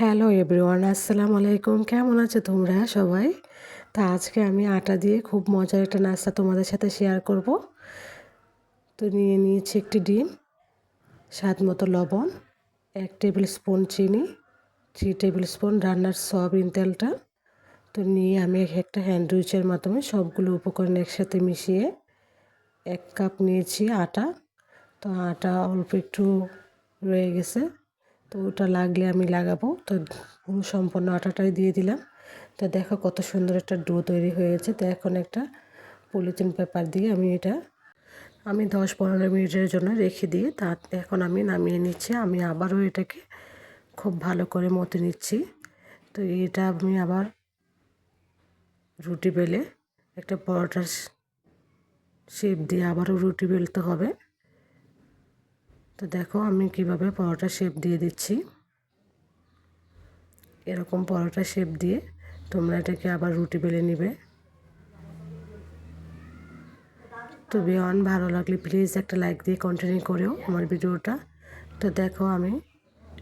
Hello everyone, আসসালামু আলাইকুম। কেমন আছো তোমরা সবাই? তা আজকে আমি আটা দিয়ে খুব মজার একটা নাস্তা তোমাদের সাথে শেয়ার করব। তো নিয়ে নিয়েছি একটি ডিম, স্বাদ মতো লবণ, 1 টেবিল স্পুন চিনি, 3 টেবিল স্পুন রান্নার সয়াবিন তেলটা। তো নিয়ে আমি একটা হ্যান্ড উইচের মাধ্যমে সবগুলো উপকরণ একসাথে মিশিয়ে 1 কাপ নিয়েছি আটা। তো আটা অল্প একটু রয়ে গেছে, তো ওটা লাগলে আমি লাগাবো। তো পুরো সম্পূর্ণ আটাটাই দিয়ে দিলাম। তো দেখো কত সুন্দর একটা ডো তৈরি হয়েছে। তো এখন একটা পলিথিন পেপার দিয়ে আমি 10-15 মিনিটের জন্য রেখে দিয়ে এখন আমি নামিয়ে নিচ্ছি। আমি আবারও এটাকে খুব ভালো করে মতে নিচ্ছি। তো এটা আমি আবার রুটি বেলে একটা পরোটার শেপ দিয়ে আবারও রুটি বেলতে হবে। তো দেখো আমি কিভাবে পরোটা শেপ দিয়ে দিচ্ছি। এরকম পরোটা শেপ দিয়ে তোমরা এটাকে আবার রুটি বেলে নিবে। তো ভিউয়ার্স, ভালো লাগলে প্লিজ একটা লাইক দিয়ে কন্টিনিউ করেও আমার ভিডিওটা। তো দেখো আমি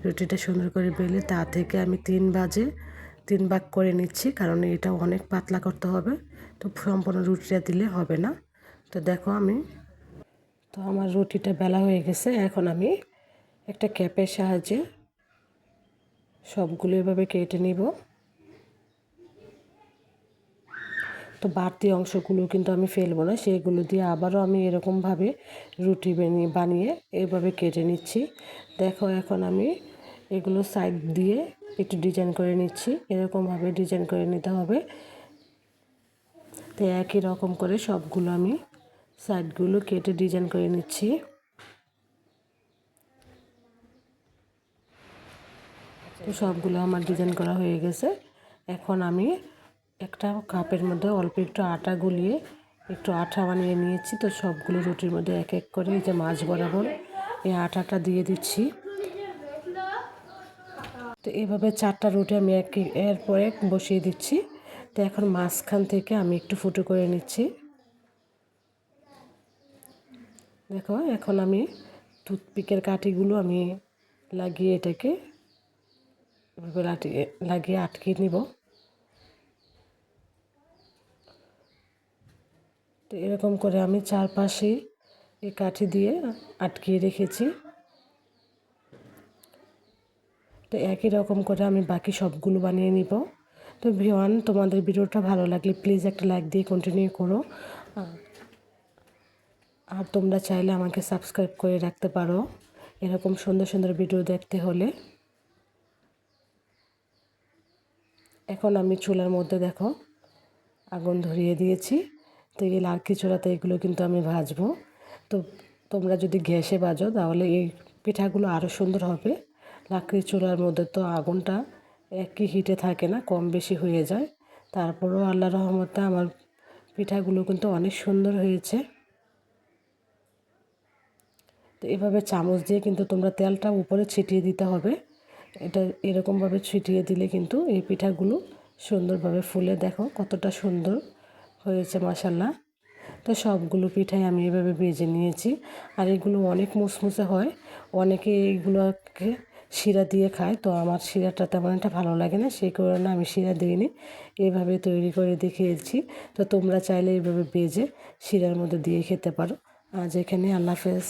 রুটিটা সুন্দর করে বেলে তা থেকে আমি 3 ভাগ করে নিচ্ছি, কারণ এটা অনেক পাতলা করতে হবে। তো সম্পূর্ণ রুটিটা দিলে হবে না। তো দেখো আমার রুটিটা বেলা হয়ে গেছে। এখন আমি একটা ক্যাপের সাহায্যে সবগুলো এভাবে কেটে নিব। তো বাড়তি অংশগুলো কিন্তু আমি ফেলবো না, সেগুলো দিয়ে আবারও আমি এরকমভাবে রুটি বানিয়ে এভাবে কেটে নিচ্ছি। দেখো এখন আমি এগুলো সাইড দিয়ে একটু ডিজাইন করে নিচ্ছি। এরকমভাবে ডিজাইন করে নিতে হবে। তো একই রকম করে সবগুলো আমি সাইডগুলো কেটে ডিজাইন করে নিচ্ছি। তো সবগুলো আমার ডিজাইন করা হয়ে গেছে। এখন আমি একটা কাপের মধ্যে অল্প একটু আটা গুলিয়ে একটু আঠা বানিয়ে নিয়েছি। তো সবগুলো রুটির মধ্যে এক এক করে এই যে মাঝ বরাবর এই আটাটা দিয়ে দিচ্ছি। তো এইভাবে 4টা রুটি আমি এর পর এক বসিয়ে দিচ্ছি। তো এখন মাঝখান থেকে আমি একটু ফুটো করে নিচ্ছি। দেখো এখন আমি টুথপিকের কাঠিগুলো আমি লাগিয়ে এটাকে লাগিয়ে আটকে নিব। তো এরকম করে আমি চারপাশে এই কাঠি দিয়ে আটকিয়ে রেখেছি। তো একই রকম করে আমি বাকি সবগুলো বানিয়ে নিব। তো ভিউয়ার্স, তোমাদের ভিডিওটা ভালো লাগলে প্লিজ একটা লাইক দিয়ে কন্টিনিউ করো। আর তোমরা চাইলে আমাকে সাবস্ক্রাইব করে রাখতে পারো এরকম সুন্দর সুন্দর ভিডিও দেখতে হলে। এখন আমি চুলার মধ্যে দেখো আগুন ধরিয়ে দিয়েছি। তো এই লাড়কি চুলাতে এগুলো কিন্তু আমি ভাজবো। তো তোমরা যদি গ্যাসে ভাজো তাহলে এই পিঠাগুলো আরও সুন্দর হবে। লাকড়ির চুলার মধ্যে তো আগুনটা একই হিটে থাকে না, কম বেশি হয়ে যায়। তারপরেও আল্লাহর রহমতে আমার পিঠাগুলো কিন্তু অনেক সুন্দর হয়েছে। তো এভাবে চামচ দিয়ে কিন্তু তোমরা তেলটা উপরে ছিটিয়ে দিতে হবে। এটা এরকমভাবে ছিটিয়ে দিলে কিন্তু এই পিঠাগুলো সুন্দরভাবে ফুলে দেখো কতটা সুন্দর হয়েছে মাশাল্লাহ। তো সবগুলো পিঠাই আমি এভাবে ভেজে নিয়েছি। আর এগুলো অনেক মুসমুসে হয়। অনেকে এইগুলোকে শিরা দিয়ে খায়, তো আমার শিরাটা তেমন একটা ভালো লাগে না, সেই কারণে আমি শিরা দিইনি, এইভাবে তৈরি করে দেখিয়েছি। তো তোমরা চাইলে এইভাবে ভেজে শিরার মধ্যে দিয়ে খেতে পারো। আজ এখানে আল্লাহ হাফেজ।